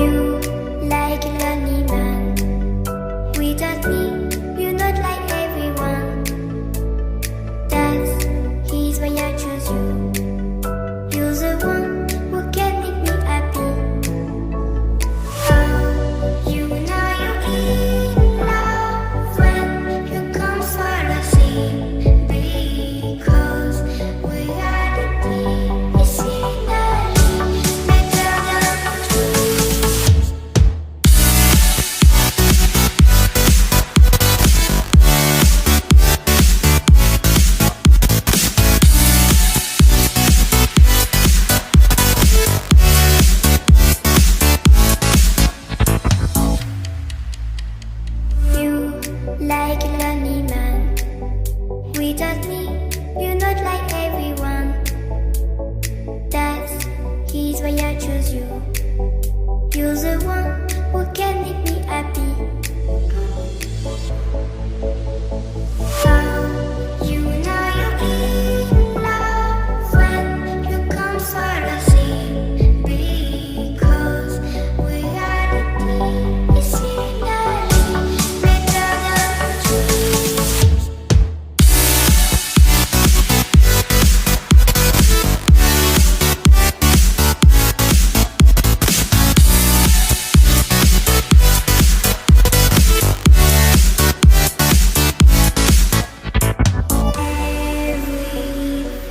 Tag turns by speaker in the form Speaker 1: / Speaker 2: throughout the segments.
Speaker 1: You like a lonely man. Without me, you're not like everyone. That's he's why I choose you. You're the one who can make me happy. Oh, you know you're in love when you come for the sea. Because we are the deep, it's scenery better than trees. You like a lonely man. Without me, you're not like everyone. That's he's why I choose you. You're the one who can make me happy. Oh, you know you're in love when you come for the sea. Because we are the deep, it's scenery better than trees.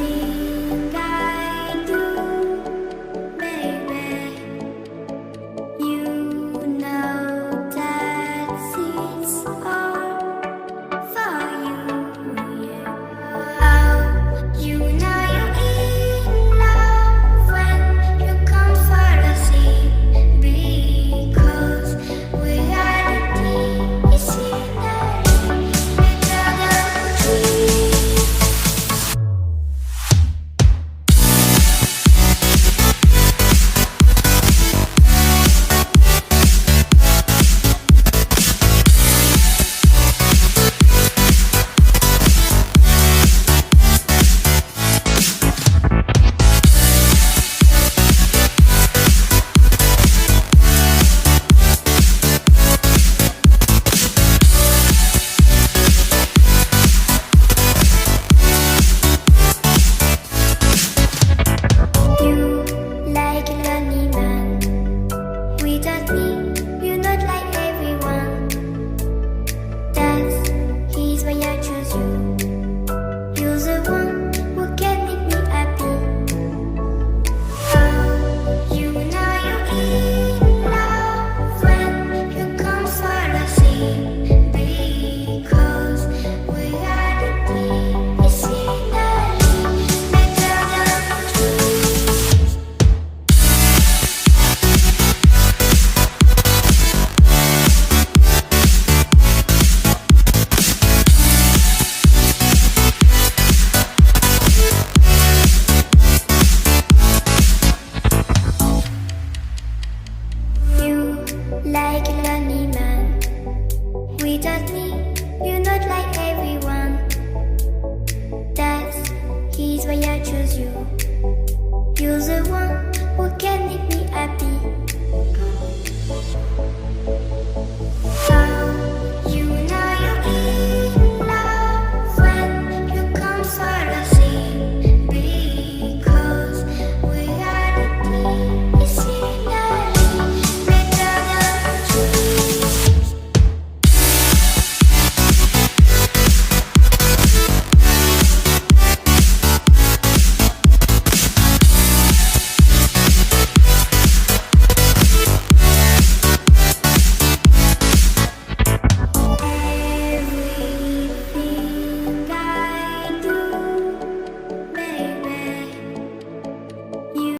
Speaker 1: Everything I do, baby, you know that it's all for you, yeah. Oh, you know you're in love when you come for the sea. Because we are the deep, it's scenery better than trees. You like a lonely man. Without me, you're not like everyone. That's he's why I choose you. You're the one who can make me happy. Oh, you know you're in love when you come for the sea. Because we are the deep, it's scenery better than trees. You like a lonely man. Without me, you're not like everyone. That's he's why I choose you. You're the one who can make me